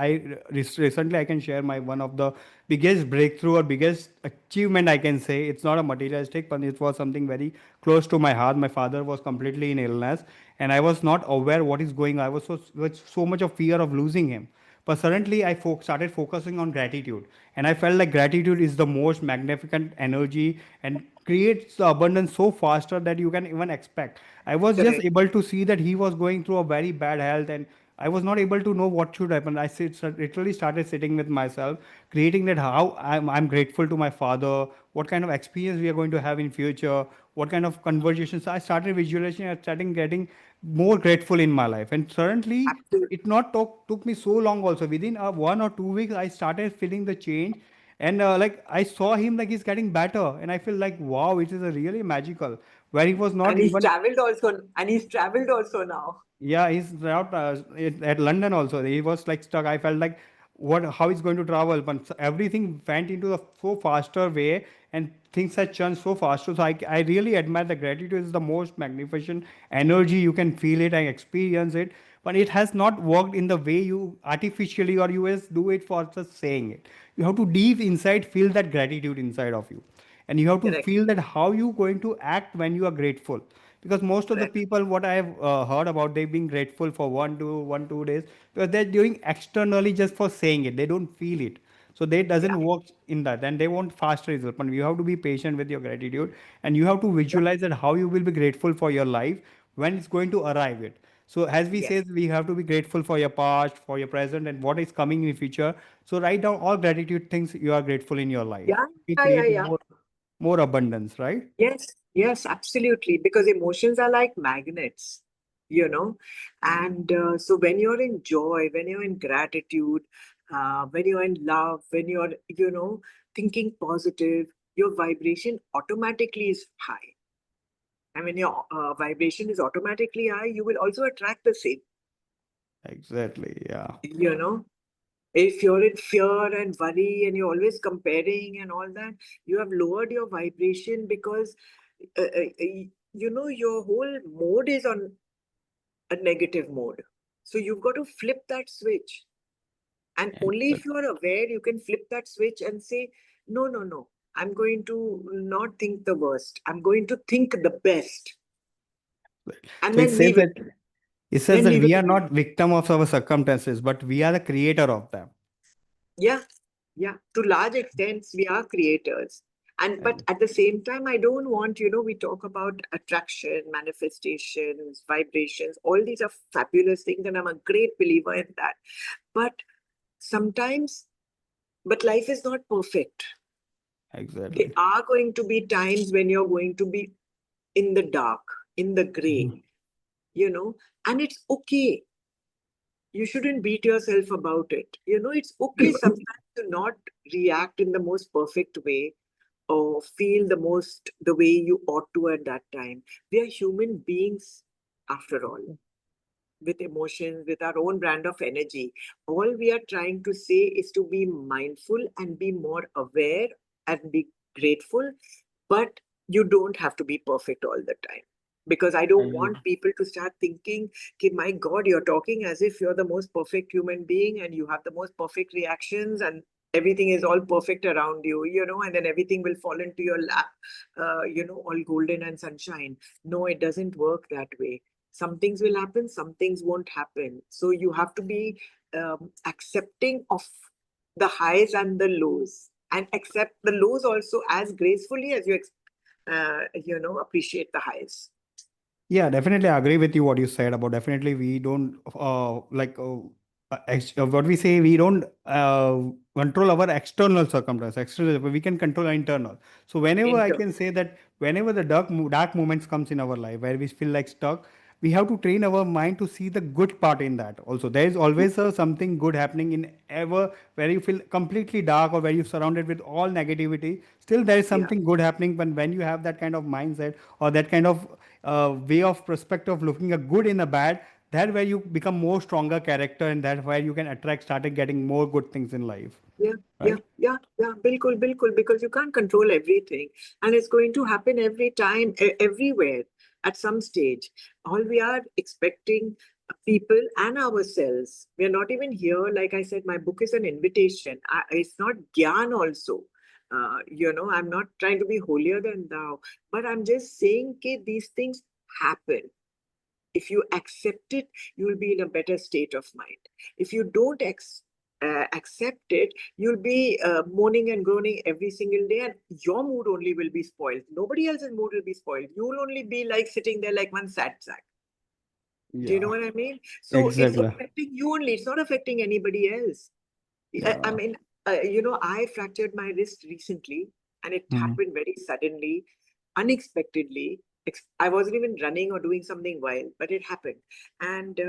Recently I can share my one of the biggest breakthrough or biggest achievement I can say. It's not a materialistic, but it was something very close to my heart. My father was completely in illness, and I was not aware what is going. I was with so much of fear of losing him. But suddenly I started focusing on gratitude, and I felt like gratitude is the most magnificent energy and creates the abundance so faster that you can even expect. I was just Correct. able to see that he was going through a very bad health, and I was not able to know what should happen. Literally started sitting with myself, creating that how I'm grateful to my father, what kind of experience we are going to have in future, what kind of conversations. I started visualizing, I started getting more grateful in my life, and suddenly Absolutely. it not took me so long also. Within 1 or 2 weeks I started feeling the change, and like I saw him like he's getting better, and I feel like wow, it is a really magical where he was not And he's even. traveled also, and he's traveled also now. Yeah, he's out at London also. He was like stuck. I felt like what how he's going to travel, but everything went into a so faster way, and things have changed so faster. So I really admire the gratitude is the most magnificent energy. You can feel it and experience it, but it has not worked in the way you artificially or you just do it for just saying it. You have to deep inside feel that gratitude inside of you, and you have to Correct. feel that how you going to act when you are grateful, because most of the Correct. people what I have heard about they being grateful for 1 2 days because they're doing externally just for saying it, they don't feel it, so they Yeah. doesn't work in that and they want fast result. But you have to be patient with your gratitude, and you have to Yeah. visualize that how you will be grateful for your life when it's going to arrive it. So as we Yes. say, we have to be grateful for your past, for your present, and what is coming in the future. So write down all gratitude things you are grateful in your life. Yeah. We Yeah. Yeah. create Yeah. more abundance, right? Yes. Yes. Absolutely. Because emotions are like magnets. You know, and so when you're in joy, when you're in gratitude, when you're in love, when you're thinking positive, your vibration automatically is high. And when your vibration is automatically high, you will also attract the same. Exactly. Yeah. You know, if you're in fear and worry and you're always comparing and all that, you have lowered your vibration because, your whole mode is on a negative mode. So you've got to flip that switch. And only if you are aware, you can flip that switch and say, no, no, no, I'm going to not think the worst. I'm going to think the best and So it then says leave it. that Then leave we it are alone. not victim of our circumstances, but we are the creator of them. Yeah, yeah. To large extents, we are creators. And but Ex- at the same time, I don't want, we talk about attraction, manifestations, vibrations, all these are fabulous things, and I'm a great believer in that. But sometimes, but life is not perfect. There Exactly. are going to be times when you're going to be in the dark, in the gray, Mhm. you know, and it's okay. You shouldn't beat yourself about it. It's okay sometimes to not react in the most perfect way or feel the way you ought to at that time. We are human beings after all, with emotions, with our own brand of energy. All we are trying to say is to be mindful and be more aware and be grateful, but you don't have to be perfect all the time. Because I don't want Ex- people to start thinking, okay, my God, you're talking as if you're the most perfect human being and you have the most perfect reactions and everything is all perfect around you, and then everything will fall into your lap, all golden and sunshine. No, it doesn't work that way. Some things will happen, some things won't happen. So you have to be accepting of the highs and the lows, and accept the lows also as gracefully as appreciate the highs. Yeah, definitely I agree with you what you said about definitely we don't what we say we don't control our external circumstance. External, we can control our internal. So whenever I Inter. can say that whenever the dark moments comes in our life where we feel like stuck, we have to train our mind to see the good part in that. Also, there is always something good happening in ever where you feel completely dark or where you're surrounded with all negativity. Still, there is Yeah. something good happening when you have that kind of mindset or that kind of way of perspective of looking a good in a bad. That where you become more stronger character, and that where you can attract started getting more good things in life, Yeah, yeah, right? yeah, yeah, bilkul, bilkul, because you can't control everything. And it's going to happen every time, everywhere, at some stage. All we are expecting people and ourselves. We are not even here. Like I said, my book is an invitation. It's not gyan also. I'm not trying to be holier than thou, but I'm just saying that these things happen. If you accept it, you will be in a better state of mind. If you don't accept it, you'll be moaning and groaning every single day, and your mood only will be spoiled. Nobody else's mood will be spoiled. You'll only be like sitting there like one sad sack. Do you know Yeah, what I mean? So it's exactly. affecting you only. It's not affecting anybody else. I Yeah. mean, I fractured my wrist recently, and it Mhm. happened very suddenly, unexpectedly. I wasn't even running or doing something wild, but it happened. And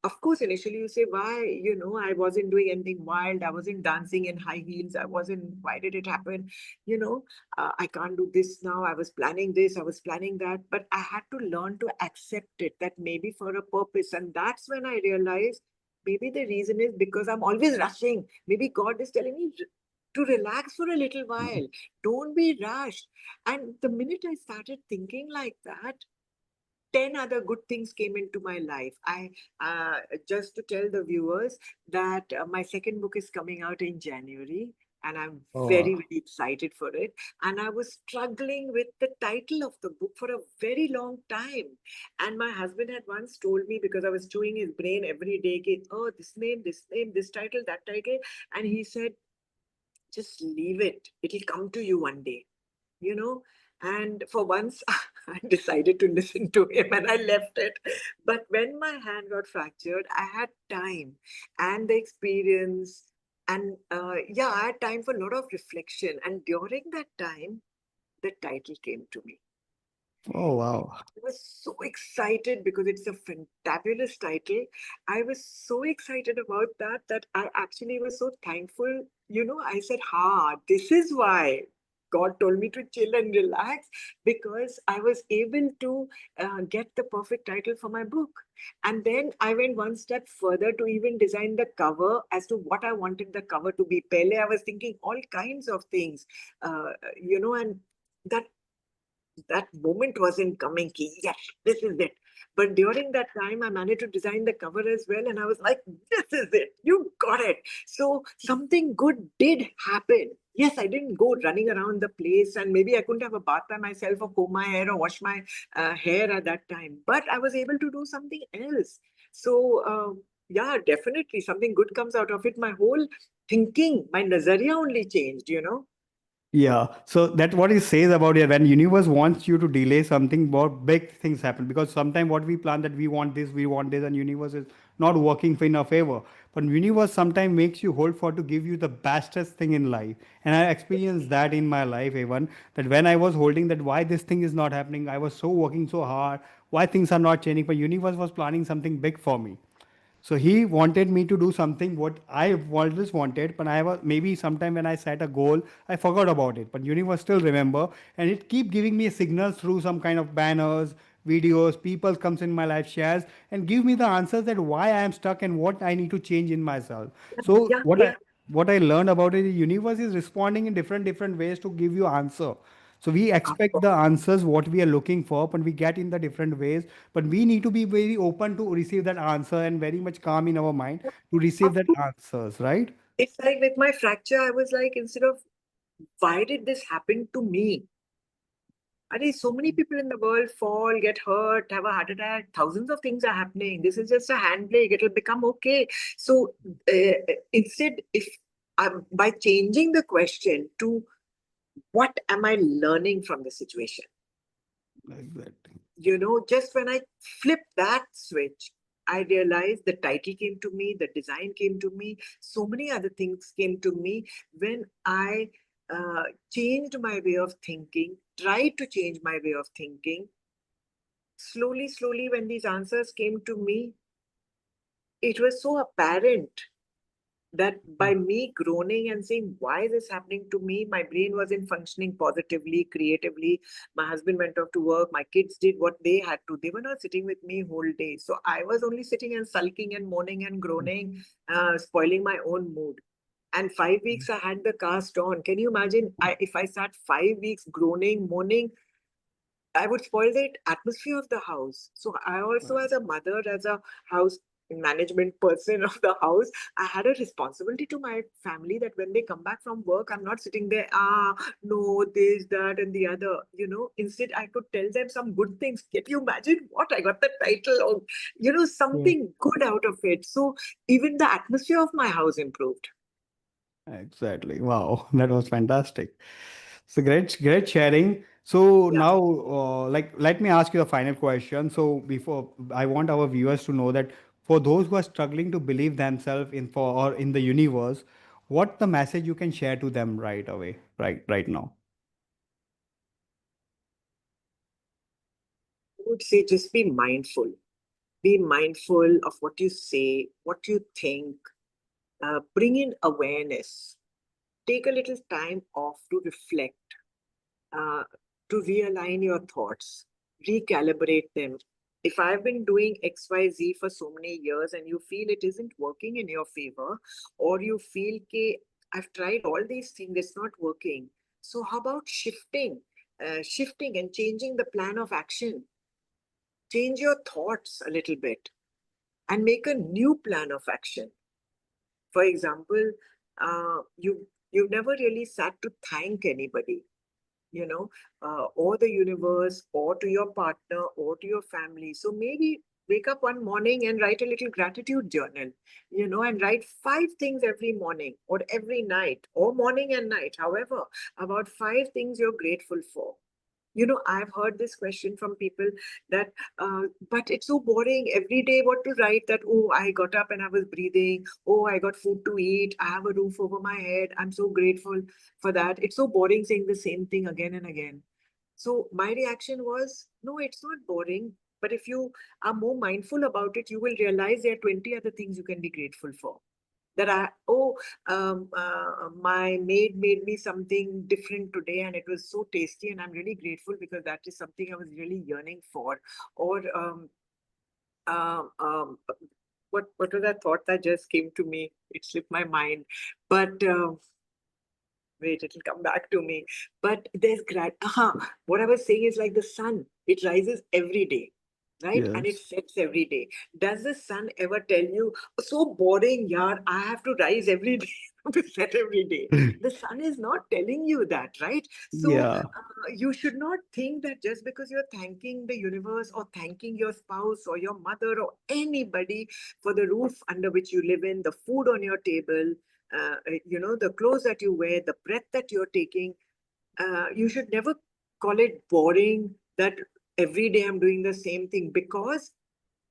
of course, initially you say, why? I wasn't doing anything wild. I wasn't dancing in high heels. I wasn't, why did it happen? You know, I can't do this now. I was planning this, I was planning that. But I had to learn to accept it, that maybe for a purpose. And that's when I realized maybe the reason is because I'm always rushing. Maybe God is telling me to relax for a little while. Don't be rushed. And the minute I started thinking like that, 10 other good things came into my life. Just to tell the viewers that my second book is coming out in January, and I'm Oh, very, wow. very excited for it. And I was struggling with the title of the book for a very long time. And my husband had once told me, because I was chewing his brain every day, oh, this name, this title, that title. And he said, just leave it. It'll come to you one day, you know. And for once, I decided to listen to him and I left it. But when my hand got fractured, I had time and the experience. And yeah, I had time for a lot of reflection. And during that time, the title came to me. Oh, wow. I was so excited because it's a fantabulous title. I was so excited about that I actually was so thankful. I said, "Ha, this is why God told me to chill and relax, because I was able to get the perfect title for my book." And then I went one step further to even design the cover as to what I wanted the cover to be. Pele, I was thinking all kinds of things, and that that moment wasn't coming. Yes, this is it. But during that time, I managed to design the cover as well, and I was like, this is it. You got it. So something good did happen. Yes, I didn't go running around the place, and maybe I couldn't have a bath by myself or comb my hair or wash my hair at that time. But I was able to do something else. So yeah, definitely something good comes out of it. My whole thinking, my nazariya only changed. Yeah, so that's what it says about it. When universe wants you to delay something, what big things happen. Because sometimes what we plan that we want this, and universe is not working in our favor. But universe sometimes makes you hold for to give you the bestest thing in life. And I experienced that in my life even, that when I was holding that why this thing is not happening, I was so working so hard, why things are not changing, but universe was planning something big for me. So he wanted me to do something what I always wanted, but I was maybe sometime when I set a goal, I forgot about it. But universe still remember, and it keep giving me signals through some kind of banners, videos, people comes in my life, shares, and give me the answers that why I am stuck and what I need to change in myself. So Yeah, what I learned about it, the universe is responding in different ways to give you answer. So we of expect the course. answers what we are looking for, but we get in the different ways. But we need to be very open to receive that answer and very much calm in our mind to receive Of that course. answers, right? It's like with my fracture, I was like, instead of why did this happen to me? I mean, so many people in the world fall, get hurt, have a heart attack. Thousands of things are happening. This is just a handbrake. It'll become okay. So instead, if by changing the question to what am I learning from the situation? Exactly. Just when I flipped that switch, I realized the title came to me, the design came to me, so many other things came to me when I changed my way of thinking, tried to change my way of thinking. Slowly, slowly, when these answers came to me, it was so apparent that by me groaning and saying, why is this happening to me? My brain wasn't functioning positively, creatively. My husband went off to work. My kids did what they had to. They were not sitting with me whole day. So I was only sitting and sulking and moaning and groaning, spoiling my own mood. And 5 weeks I had the cast on. Can you imagine if I sat 5 weeks groaning, moaning, I would spoil the atmosphere of the house. So I also, as a mother, as a house management person of the house, I had a responsibility to my family that when they come back from work, I'm not sitting there, no, this, that, and the other. Instead, I could tell them some good things. Can you imagine what I got the title of, Yeah. something good out of it. So even the atmosphere of my house improved. Exactly. Wow, that was fantastic. So great sharing. So Yeah. now, like, let me ask you the final question. So before, I want our viewers to know that for those who are struggling to believe themselves in for or in the universe, what the message you can share to them right away, right now. I would say just be mindful. Be mindful of what you say, what you think. Bring in awareness. Take a little time off to reflect, uh, to realign your thoughts, recalibrate them. If I've been doing XYZ for so many years and you feel it isn't working in your favor, or you feel that I've tried all these things, it's not working. So, how about shifting and changing the plan of action? Change your thoughts a little bit and make a new plan of action. For example, you've never really sat to thank anybody, or the universe, or to your partner, or to your family. So maybe wake up one morning and write a little gratitude journal, and write 5 things every morning, or every night, or morning and night, however, about 5 things you're grateful for. I've heard this question from people that, but it's so boring every day what to write that, oh, I got up and I was breathing. Oh, I got food to eat. I have a roof over my head. I'm so grateful for that. It's so boring saying the same thing again and again. So my reaction was, no, it's not boring. But if you are more mindful about it, you will realize there are 20 other things you can be grateful for. That my maid made me something different today and it was so tasty and I'm really grateful because that is something I was really yearning for. Or um, um, what was that thought that just came to me? It slipped my mind. But wait, it'll come back to me. But there's what I was saying is like the sun, it rises every day, right? And it Yes. sets every day. Does the sun ever tell you, so boring, yaar, I have to rise every day to set every day? The sun is not telling you that, right? So Yeah. you should not think that just because you're thanking the universe or thanking your spouse or your mother or anybody for the roof under which you live in, the food on your table, the clothes that you wear, the breath that you're taking. you should never call it boring that every day I'm doing the same thing, because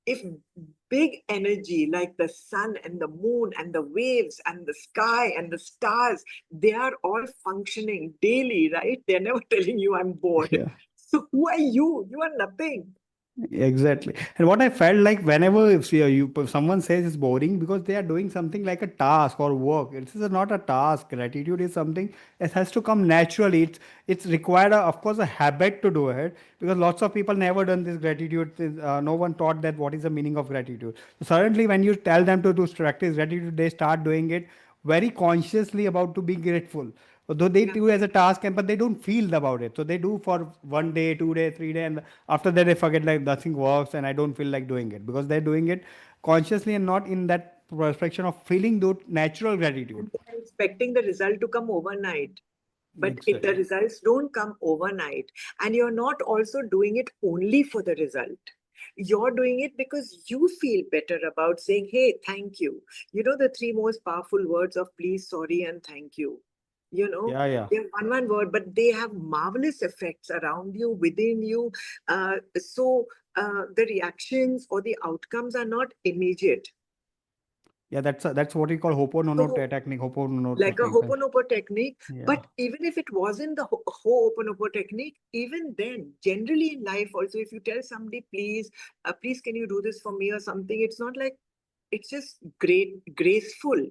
if big energy like the sun and the moon and the waves and the sky and the stars, they are all functioning daily, right? They're never telling you I'm bored. Yeah. So who are you? You are nothing. Exactly. And what I felt like whenever if someone says it's boring because they are doing something like a task or work. It is not a task. Gratitude is something that has to come naturally. It's required, of course, a habit to do it because lots of people never done this gratitude. No one taught that what is the meaning of gratitude. So suddenly, when you tell them to do practice gratitude, they start doing it very consciously about to be grateful. Though they Yeah. do as a task, but they don't feel about it. So they do for 1 day, 2 day, 3 day, and after that they forget like nothing works, and I don't feel like doing it because they're doing it consciously and not in that perspective of feeling those natural gratitude. And they're expecting the result to come overnight. But if the Exactly. results don't come overnight, and you're not also doing it only for the result, you're doing it because you feel better about saying, hey, thank you. You know, the three most powerful words of please, sorry, and thank you. You know, Yeah, yeah. they're one word, but they have marvelous effects around you, within you. So the reactions or the outcomes are not immediate. Yeah, that's what we call Ho'oponopono So technique. Ho'oponopono like a technique. Ho'oponopono technique. Yeah. But even if it wasn't the Ho'oponopono technique, even then, generally in life also, if you tell somebody, please, can you do this for me or something, it's not like, it's just graceful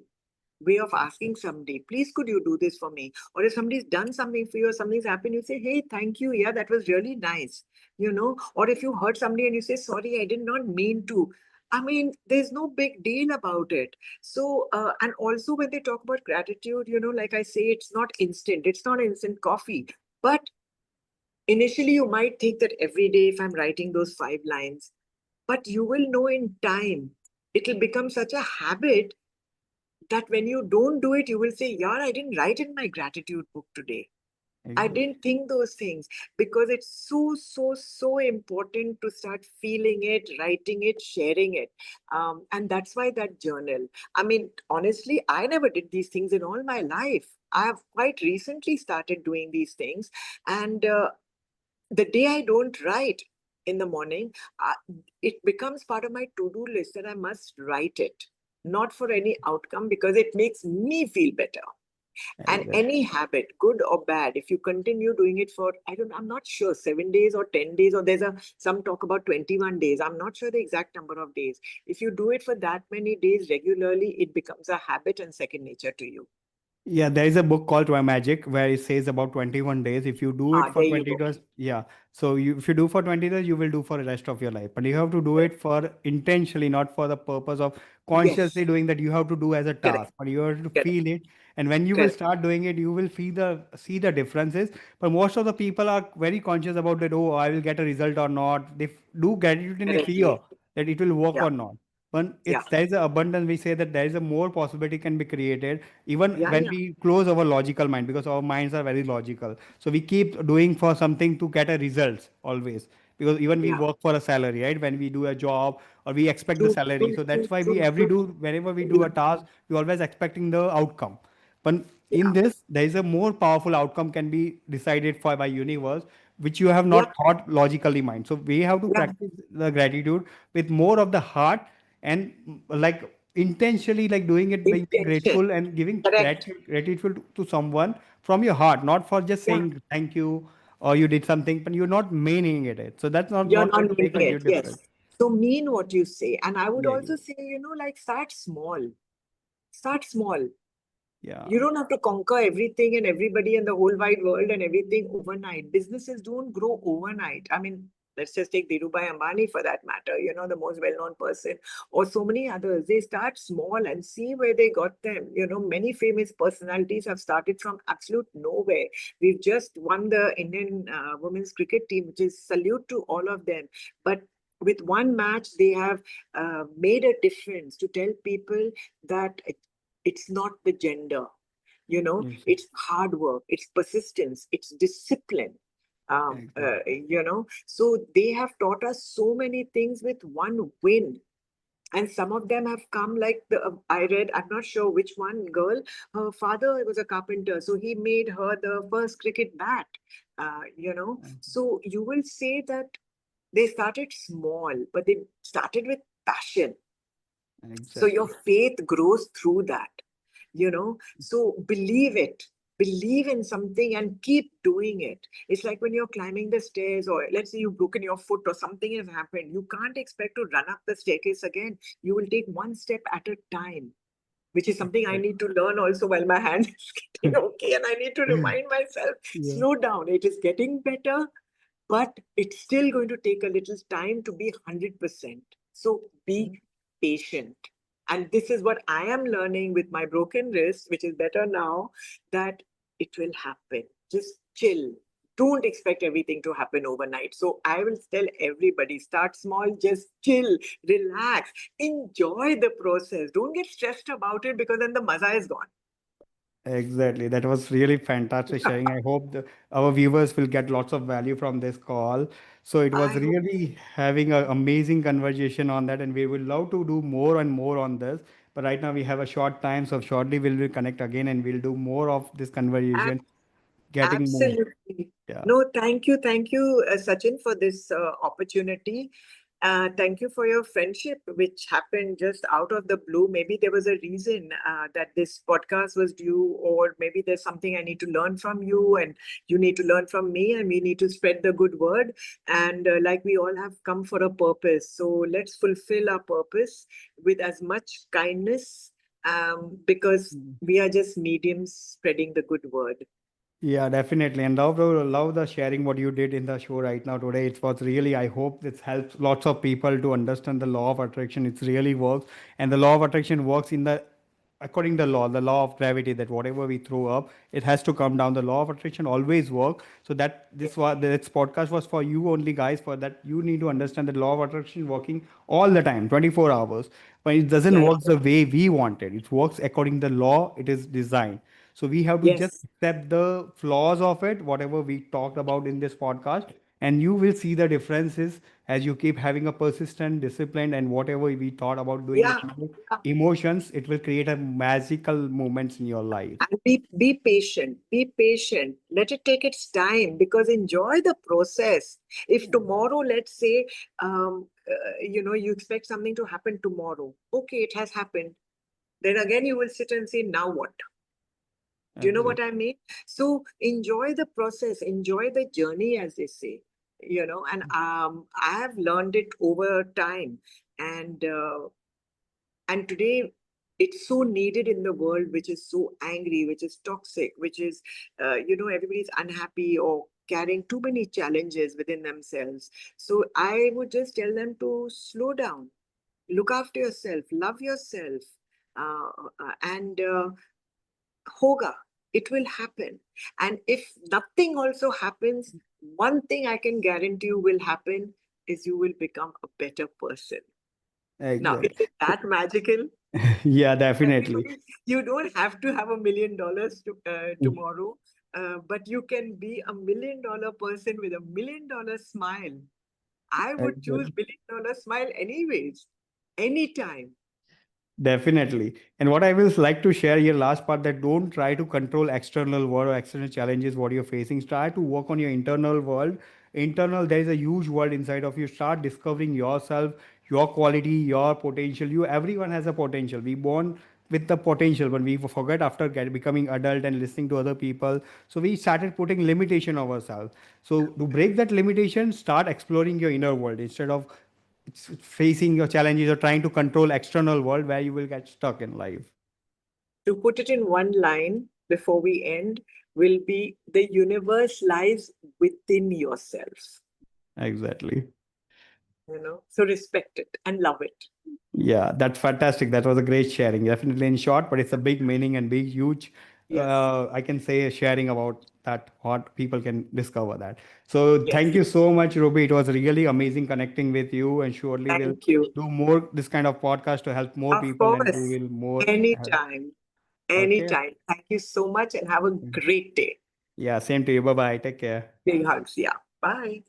way of asking somebody, please, could you do this for me? Or if somebody's done something for you or something's happened, you say, hey, thank you. Yeah, that was really nice. Or if you hurt somebody and you say, sorry, I did not mean to. I mean, there's no big deal about it. So, and also when they talk about gratitude, like I say, it's not instant. It's not instant coffee. But initially, you might think that every day, if I'm writing those 5 lines, but you will know in time, it'll become such a habit that when you don't do it, you will say, yeah, I didn't write in my gratitude book today. I Exactly. didn't think those things, because it's so, so, so important to start feeling it, writing it, sharing it. And that's why that journal. I mean, honestly, I never did these things in all my life. I have quite recently started doing these things. And the day I don't write in the morning, it becomes part of my to do list that I must write it, not for any outcome, because it makes me feel better. And Exactly. any habit, good or bad, if you continue doing it for, I'm not sure, 7 days or 10 days, or there's some talk about 21 days. I'm not sure the exact number of days. If you do it for that many days regularly, it becomes a habit and second nature to you. Yeah, there is a book called Toy Magic where it says about 21 days. If you do it Ah, for there you 20 go. days, yeah. So if you do for 20 days, you will do for the rest of your life. But you have to do it for intentionally, not for the purpose of consciously Yes, doing that you have to do as a correct, task. But you have to correct, feel it. And when you will correct, start doing it, you will see the differences. But most of the people are very conscious about that, oh, I will get a result or not. They do gratitude in a correct. fear that it will work Yeah, or not. When yeah, it's there is an abundance, we say that there is a more possibility can be created even yeah, when yeah, we close our logical mind because our minds are very logical. So we keep doing for something to get a results always because even we yeah. work for a salary, right? When we do a job or we expect the True, salary. true, So that's true, why we true, every true. do whenever we do Yeah, a task, we always expecting the outcome. But in yeah, this, there is a more powerful outcome can be decided for by universe, which you have yeah, not thought logically mind. So we have to yeah. practice the gratitude with more of the heart and like intentionally like doing it being Intention. grateful and giving Correct. gratitude to someone from your heart, not for just Yeah. saying thank you or you did something, but you're not meaning it. So that's not You're not not going to meaning make a it. huge Yes. difference. So mean what you say. And I would Yeah, also say, like, start small. Start small. yeah, You don't have to conquer everything and everybody in the whole wide world and everything overnight. Businesses don't grow overnight. I mean, let's just take Dhirubhai Ambani for that matter, the most well-known person, or so many others. They start small and see where they got them. Many famous personalities have started from absolute nowhere. We've just won the Indian women's cricket team, which is salute to all of them. But with one match, they have made a difference to tell people that it's not the gender. yes, It's hard work, it's persistence, it's discipline. exactly. So they have taught us so many things with one win. And some of them have come like I read, I'm not sure which one girl, her father was a carpenter, so he made her the first cricket bat. So you will say that they started small, but they started with passion. So your Exactly. faith grows through that, So believe it, believe in something and keep doing it. It's like when you're climbing the stairs, or let's say you've broken your foot or something has happened. You can't expect to run up the staircase again. You will take one step at a time, which is something I Exactly. need to learn also while my hand is getting okay. And I need to remind myself, Yeah. slow down. It is getting better, but it's still going to take a little time to be 100%. So be patient. And this is what I am learning with my broken wrist, which is better now, that it will happen. Just chill. Don't expect everything to happen overnight. So I will tell everybody, start small, just chill, relax, enjoy the process. Don't get stressed about it, because then the maza is gone. Exactly. That was really fantastic sharing. I hope our viewers will get lots of value from this call. So it was I hope. really having an amazing conversation on that, and we would love to do more and more on this. But right now we have a short time, so shortly we'll connect again and we'll do more of this conversation, getting more. Absolutely. Yeah. No, thank you, Sachin, for this opportunity. Thank you for your friendship, which happened just out of the blue. Maybe there was a reason that this podcast was due, or maybe there's something I need to learn from you, and you need to learn from me, and we need to spread the good word. And like we all have come for a purpose. So let's fulfill our purpose with as much kindness, because we are just mediums spreading the good word. Yeah, definitely. And love the sharing what you did in the show right now today. It was really, I hope this helps lots of people to understand the law of attraction. It really works. And the law of attraction works in according to the law of gravity, that whatever we throw up, it has to come down. The law of attraction always work. So that this podcast was for you only, guys, for that you need to understand the law of attraction working all the time, 24 hours. But it doesn't Yeah. work the way we want it. It works according to the law it is designed. So we have to just Yes. accept the flaws of it, whatever we talked about in this podcast, and you will see the differences as you keep having a persistent, disciplined, and whatever we thought about doing with Yeah. more Yeah. emotions, it will create a magical moments in your life. And be patient. Be patient. Let it take its time, because enjoy the process. If tomorrow, let's say, you expect something to happen tomorrow. Okay, it has happened. Then again, you will sit and say, now what? Do you know Exactly. what I mean? So enjoy the process, enjoy the journey, as they say. And I have learned it over time, and today it's so needed in the world, which is so angry, which is toxic, which is everybody's unhappy or carrying too many challenges within themselves. So I would just tell them to slow down, look after yourself, love yourself, and hoga, it will happen. And if nothing also happens, one thing I can guarantee you will happen is you will become a better person. Now, is Exactly. it that magical? Yeah, definitely. Everybody, you don't have to have $1 million tomorrow, but you can be $1 million person with $1 million smile. I would choose Exactly. $1 million smile anyways, anytime. Definitely. And what I will like to share here, last part, that don't try to control external world or external challenges what you're facing. Try to work on your internal world. Internal, there is a huge world inside of you. Start discovering yourself, your quality, your potential. Everyone has a potential. We born with the potential, but we forget after becoming adult and listening to other people. So we started putting limitation on ourselves. So to break that limitation, start exploring your inner world instead of facing your challenges or trying to control external world where you will get stuck in life. To put it in one line before we end, will be the universe lies within yourself. Exactly. So respect it and love it. Yeah, that's fantastic. That was a great sharing. Definitely in short, but it's a big meaning and big, huge. Yes. I can say sharing about that, what people can discover that. So thank Yes. you so much, Ruby. It was really amazing connecting with you, and surely we'll Thank you. do more this kind of podcast to help more Of people, and we course. will more. Anytime. Okay. Anytime. Thank you so much and have a great day. Yeah, same to you. Bye bye. Take care. Big hugs. Yeah. Bye.